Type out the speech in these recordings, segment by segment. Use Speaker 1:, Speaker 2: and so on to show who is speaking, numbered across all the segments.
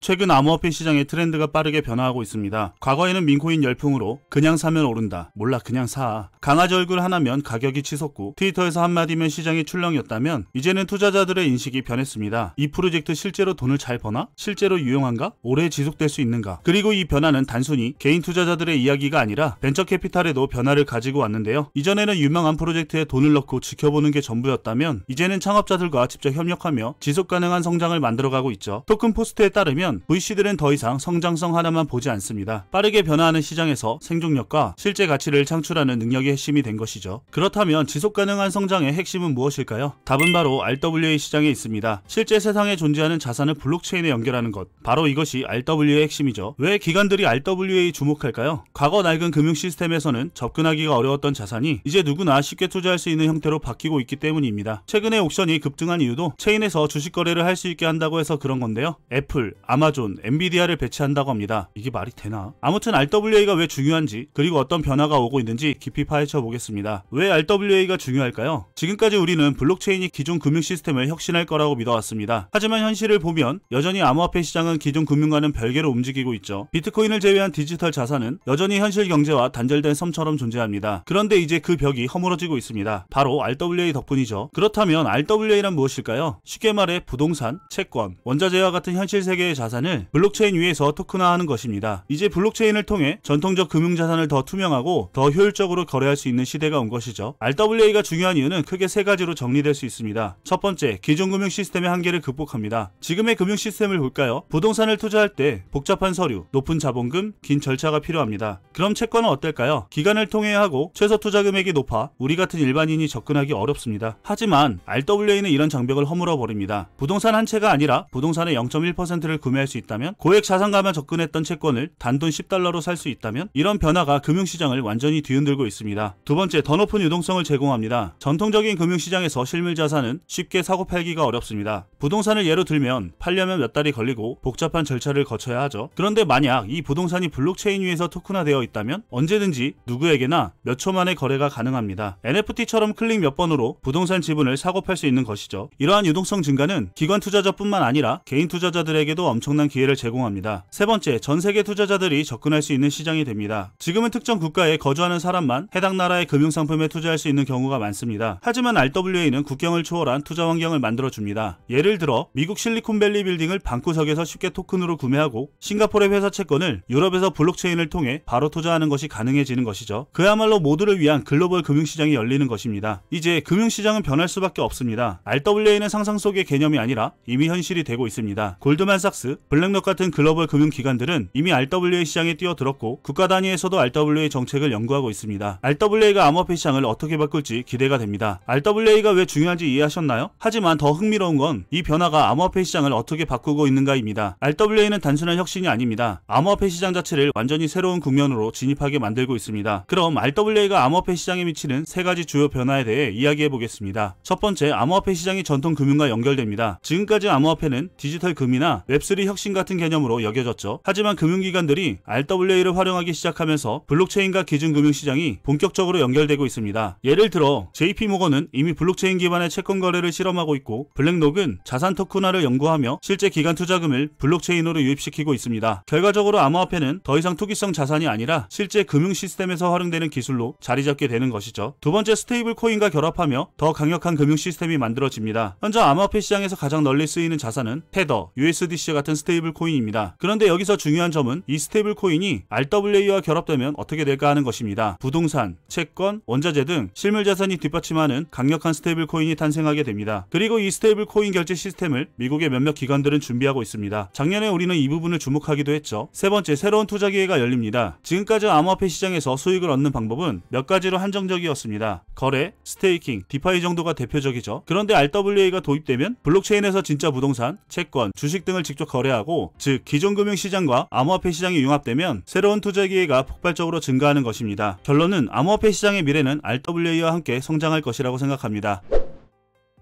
Speaker 1: 최근 암호화폐 시장의 트렌드가 빠르게 변화하고 있습니다. 과거에는 민코인 열풍으로 그냥 사면 오른다, 몰라 그냥 사, 강아지 얼굴 하나면 가격이 치솟고 트위터에서 한마디면 시장이 출렁이었다면 이제는 투자자들의 인식이 변했습니다. 이 프로젝트 실제로 돈을 잘 버나? 실제로 유용한가? 오래 지속될 수 있는가? 그리고 이 변화는 단순히 개인 투자자들의 이야기가 아니라 벤처 캐피탈에도 변화를 가지고 왔는데요. 이전에는 유명한 프로젝트에 돈을 넣고 지켜보는 게 전부였다면 이제는 창업자들과 직접 협력하며 지속 가능한 성장을 만들어가고 있죠. 토큰 포스트에 따르면 VC들은 더 이상 성장성 하나만 보지 않습니다. 빠르게 변화하는 시장에서 생존력과 실제 가치를 창출하는 능력이 핵심이 된 것이죠. 그렇다면 지속 가능한 성장의 핵심은 무엇일까요? 답은 바로 RWA 시장에 있습니다. 실제 세상에 존재하는 자산을 블록체인에 연결하는 것, 바로 이것이 RWA의 핵심이죠. 왜 기관들이 RWA에 주목할까요? 과거 낡은 금융 시스템에서는 접근하기가 어려웠던 자산이 이제 누구나 쉽게 투자할 수 있는 형태로 바뀌고 있기 때문입니다. 최근에 옥션이 급등한 이유도 체인에서 주식 거래를 할 수 있게 한다고 해서 그런 건데요. 애플, 아마존, 엔비디아를 배치한다고 합니다. 이게 말이 되나? 아무튼 RWA가 왜 중요한지, 그리고 어떤 변화가 오고 있는지 깊이 파헤쳐 보겠습니다. 왜 RWA가 중요할까요? 지금까지 우리는 블록체인이 기존 금융 시스템을 혁신할 거라고 믿어왔습니다. 하지만 현실을 보면 여전히 암호화폐 시장은 기존 금융과는 별개로 움직이고 있죠. 비트코인을 제외한 디지털 자산은 여전히 현실 경제와 단절된 섬처럼 존재합니다. 그런데 이제 그 벽이 허물어지고 있습니다. 바로 RWA 덕분이죠. 그렇다면 RWA란 무엇일까요? 쉽게 말해 부동산, 채권, 원자재와 같은 현실 세계의 자산을 블록체인 위에서 토큰화하는 것입니다. 이제 블록체인을 통해 전통적 금융자산을 더 투명하고 더 효율적으로 거래할 수 있는 시대가 온 것이죠. RWA가 중요한 이유는 크게 세 가지로 정리될 수 있습니다. 첫 번째, 기존 금융 시스템의 한계를 극복합니다. 지금의 금융 시스템을 볼까요? 부동산을 투자할 때 복잡한 서류, 높은 자본금, 긴 절차가 필요합니다. 그럼 채권은 어떨까요? 기간을 통해야 하고 최소 투자 금액이 높아 우리 같은 일반인이 접근하기 어렵습니다. 하지만 RWA는 이런 장벽을 허물어 버립니다. 부동산 한 채가 아니라 부동산의 0.1%를 구매할 수 있다면, 고액 자산가만 접근했던 채권을 단돈 $10로 살 수 있다면, 이런 변화가 금융시장을 완전히 뒤흔들고 있습니다. 두 번째, 더 높은 유동성을 제공합니다. 전통적인 금융시장에서 실물 자산은 쉽게 사고 팔기가 어렵습니다. 부동산을 예로 들면 팔려면 몇 달이 걸리고 복잡한 절차를 거쳐야 하죠. 그런데 만약 이 부동산이 블록체인 위에서 토큰화되어 있다면 언제든지 누구에게나 몇 초 만에 거래가 가능합니다. NFT처럼 클릭 몇 번으로 부동산 지분을 사고 팔 수 있는 것이죠. 이러한 유동성 증가는 기관 투자자뿐만 아니라 개인 투자자들에게도 엄청난 기회를 제공합니다. 세 번째, 전 세계 투자자들이 접근할 수 있는 시장이 됩니다. 지금은 특정 국가에 거주하는 사람만 해당 나라의 금융상품에 투자할 수 있는 경우가 많습니다. 하지만 RWA는 국경을 초월한 투자 환경을 만들어줍니다. 예를 들어 미국 실리콘밸리 빌딩을 방구석에서 쉽게 토큰으로 구매하고 싱가포르의 회사 채권을 유럽에서 블록체인을 통해 바로 투자하는 것이 가능해지는 것이죠. 그야말로 모두를 위한 글로벌 금융시장이 열리는 것입니다. 이제 금융시장은 변할 수밖에 없습니다. RWA는 상상 속의 개념이 아니라 이미 현실이 되고 있습니다. 골드만삭스, 블랙록 같은 글로벌 금융기관들은 이미 RWA 시장에 뛰어들었고 국가 단위에서도 RWA 정책을 연구하고 있습니다. RWA가 암호화폐 시장을 어떻게 바꿀지 기대가 됩니다. RWA가 왜 중요한지 이해하셨나요? 하지만 더 흥미로운 건 이 변화가 암호화폐 시장을 어떻게 바꾸고 있는가입니다. RWA는 단순한 혁신이 아닙니다. 암호화폐 시장 자체를 완전히 새로운 국면으로 진입하게 만들고 있습니다. 그럼 RWA가 암호화폐 시장에 미치는 세 가지 주요 변화에 대해 이야기해 보겠습니다. 첫 번째, 암호화폐 시장이 전통 금융과 연결됩니다. 지금까지 암호화폐는 디지털 금이나 웹3 혁신 같은 개념으로 여겨졌죠. 하지만 금융기관들이 RWA를 활용하기 시작하면서 블록체인과 기존 금융시장이 본격적으로 연결되고 있습니다. 예를 들어 JP모건은 이미 블록체인 기반의 채권 거래를 실험하고 있고, 블랙록은 자산 토큰화를 연구하며 실제 기관 투자금을 블록체인으로 유입시키고 있습니다. 결과적으로 암호화폐는 더 이상 투기성 자산이 아니라 실제 금융 시스템에서 활용되는 기술로 자리 잡게 되는 것이죠. 두 번째, 스테이블 코인과 결합하며 더 강력한 금융 시스템이 만들어집니다. 현재 암호화폐 시장에서 가장 널리 쓰이는 자산은 테더, USDC 같은 스테이블 코인입니다. 그런데 여기서 중요한 점은 이 스테이블 코인이 RWA와 결합되면 어떻게 될까 하는 것입니다. 부동산, 채권, 원자재 등 실물 자산이 뒷받침하는 강력한 스테이블 코인이 탄생하게 됩니다. 그리고 이 스테이블 코인 결제 시스템을 미국의 몇몇 기관들은 준비하고 있습니다. 작년에 우리는 이 부분을 주목하기도 했죠. 세 번째, 새로운 투자 기회가 열립니다. 지금까지 암호화폐 시장에서 수익을 얻는 방법은 몇 가지로 한정적이었습니다. 거래, 스테이킹, 디파이 정도가 대표적이죠. 그런데 RWA가 도입되면 블록체인에서 진짜 부동산, 채권, 주식 등을 직접 거래하고, 즉 기존 금융 시장과 암호화폐 시장이 융합되면 새로운 투자 기회가 폭발적으로 증가하는 것입니다. 결론은 암호화폐 시장의 미래는 RWA와 함께 성장할 것이라고 생각합니다.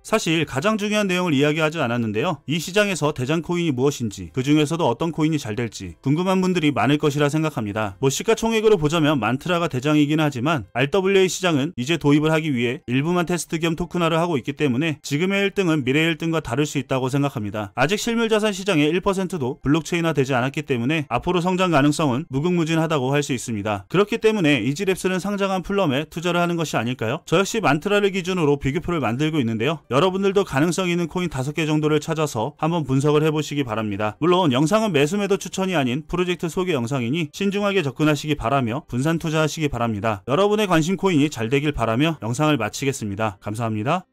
Speaker 1: 사실 가장 중요한 내용을 이야기하지 않았는데요. 이 시장에서 대장 코인이 무엇인지, 그 중에서도 어떤 코인이 잘 될지 궁금한 분들이 많을 것이라 생각합니다. 시가총액으로 보자면 만트라가 대장이긴 하지만 RWA 시장은 이제 도입을 하기 위해 일부만 테스트 겸 토큰화를 하고 있기 때문에 지금의 1등은 미래의 1등과 다를 수 있다고 생각합니다. 아직 실물자산 시장의 1%도 블록체인화 되지 않았기 때문에 앞으로 성장 가능성은 무궁무진하다고 할 수 있습니다. 그렇기 때문에 이지랩스는 상장한 플럼에 투자를 하는 것이 아닐까요? 저 역시 만트라를 기준으로 비교표를 만들고 있는데요. 여러분들도 가능성 있는 코인 5개 정도를 찾아서 한번 분석을 해보시기 바랍니다. 물론 영상은 매수 매도 추천이 아닌 프로젝트 소개 영상이니 신중하게 접근하시기 바라며 분산 투자하시기 바랍니다. 여러분의 관심 코인이 잘 되길 바라며 영상을 마치겠습니다. 감사합니다.